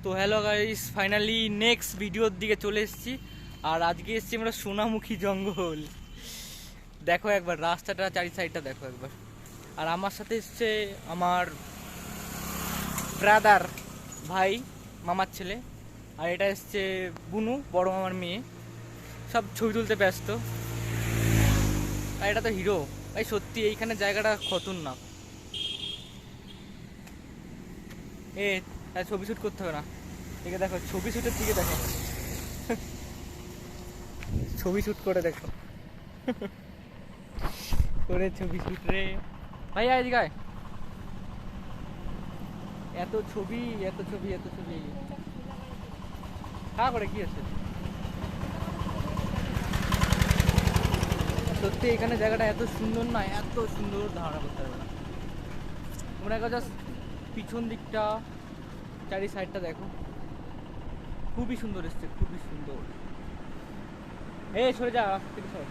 তো hello guys, finally next ভিডিওর দিকে চলে এসেছি। আর আজকে এসেছি আমরা সোনামুখী জঙ্গল। দেখো একবার রাস্তাটা, চারি সাইডটা দেখো একবার। আর আমার সাথে এসছে আমার ব্রাদার, ভাই, মামার ছেলে। আর এটা এসছে বুনু, বড় মামার মেয়ে। সব ছবি তুলতে ব্যস্ত। আর এটা তো হিরো ভাই, সত্যি এইখানে জায়গাটা খতরনাক। এ ছবি শ্যুট করতে হবে না, এদিকে দেখো, ছবি শ্যুটের দিকে দেখো, ছবি শ্যুট করে দেখো, করে ছবি শ্যুট রে ভাই। এদিকে আয়। এত ছবি, এত ছবি, এত ছবি। হ্যাঁ, করে কি আছে? সত্যি এখানে জায়গাটা এত সুন্দর না, এত সুন্দর ধারণা করতে পারবে না। তোমরা একবার জাস্ট পিছন দিকটা, চারি সাইডটা দেখো, খুবই সুন্দর এসছে, খুবই সুন্দর। এই সরে যা, রাস্তা থেকে সর।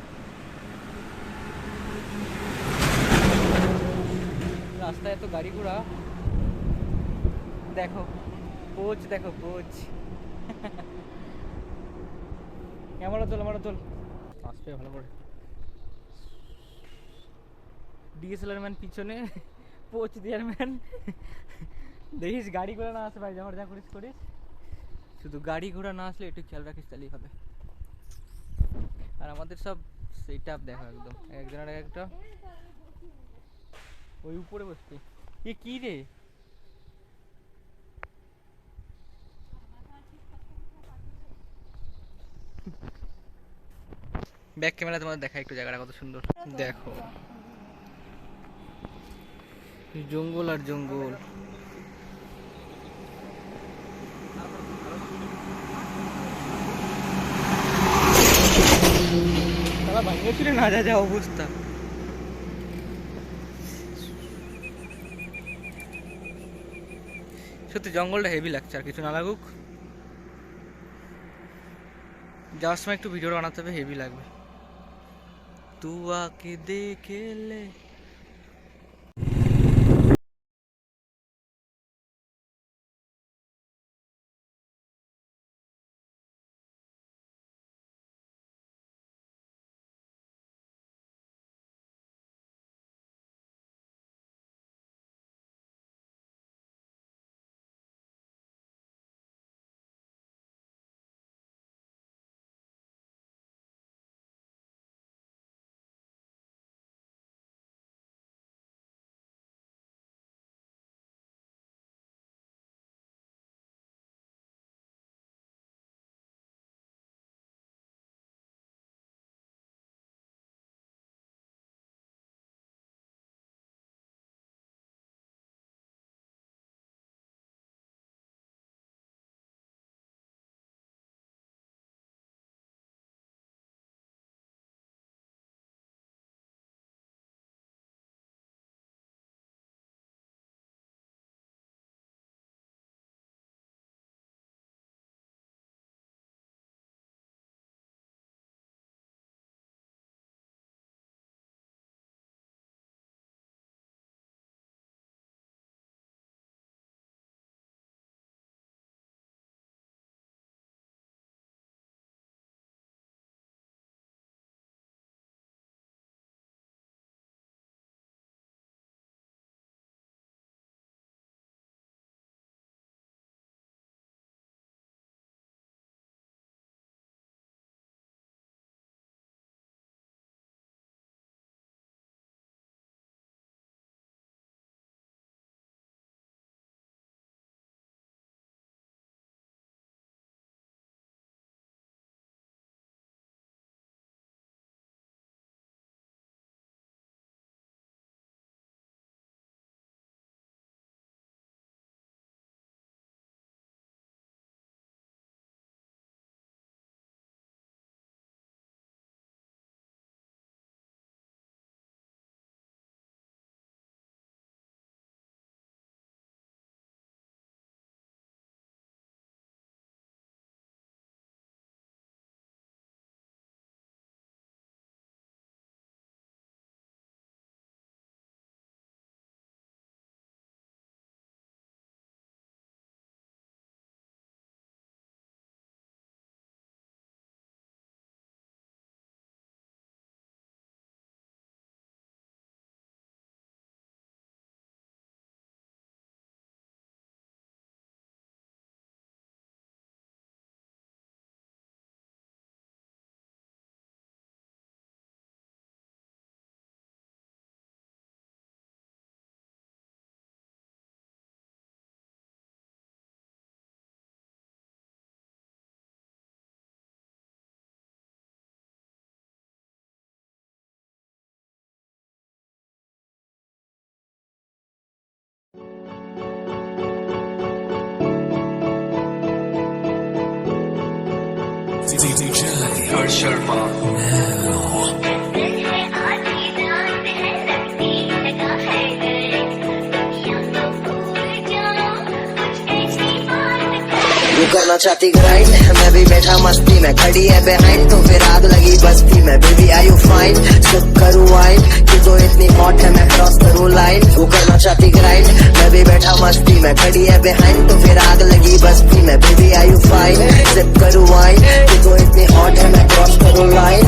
রাস্তায় এত গাড়ি ঘোড়া দেখো, পোচ দেখো, পোচ। ক্যামেরা তোল, ক্যামেরা তোল, আসবে ভালো করে। ডিএসএলআর ম্যান পিছনে, পোচ দেয়ার ম্যান। দেখিস গাড়ি ঘোড়া না আসে ভাই, যখন যা করিস করিস, শুধু গাড়ি ঘোড়া না আসলে একটু খেয়াল রাখিস, তাহলেই হবে। আর আমাদের সব সেট আপ দেখো, একদম একজনের একটা। ওই উপরে বসছি। এ কি রে? ব্যাক ক্যামেরা তোমাদের দেখা একটু জায়গাটা কত সুন্দর দেখো, জঙ্গল আর জঙ্গল। তারা ভাঙিয়ে ছিল না, যা যা অবস্থা। সত্যি জঙ্গলটা হেভি লাগছে, আর কিছু না লাগুক, যাওয়ার সময় একটু ভিডিও বানাতে হবে, হেভি লাগবে। তু আকে দেখে DJ Harsh Sharma. तू करना चाहती ग्राइंड, मैं भी बैठा मस्ती में, खड़ी है बिहाइंड तो फिर आग लगी बस्ती में। Baby are you fine, sip करूँ वाइन, कि तो इतनी हॉट है मैं क्रॉस करूँ लाइन। तू करना चाहती ग्राइंड, मैं भी बैठा मस्ती में, खड़ी है बिहाइंड तो फिर आग लगी बस्ती में। Baby are you fine, sip करूँ वाइन, कि तो इतनी हॉट है मैं क्रॉस करूँ लाइन।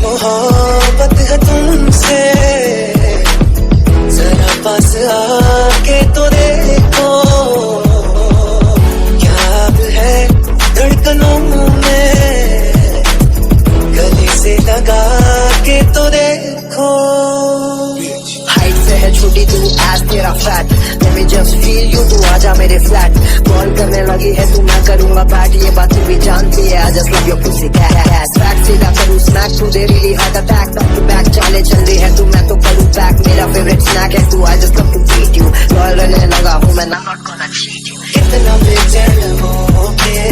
मोहब्बत है तुमसे, जरा पास आके तो देखो, क्या अब है धड़कनों में, गले से लगा के तो देखो। हाइट से है छोटी तू, एज तेरा fat, let me just feel you, तू आजा मेरे फ्लैट। कॉल करने लगी है तू, मैं करूंगा बैट, ये बात तू भी जानती है, I just love your pussy cat। Back सीधा करूँ स्मैक, तू दे really hard attack, back to back चाले चल रही है तू, मैं तो करूँ बैक, मेरा फेवरेट स्नैक है तू, I just love to beat you। Loyal रहने लगा हूँ मैं, not gonna cheat you। कितना बेचैन हो के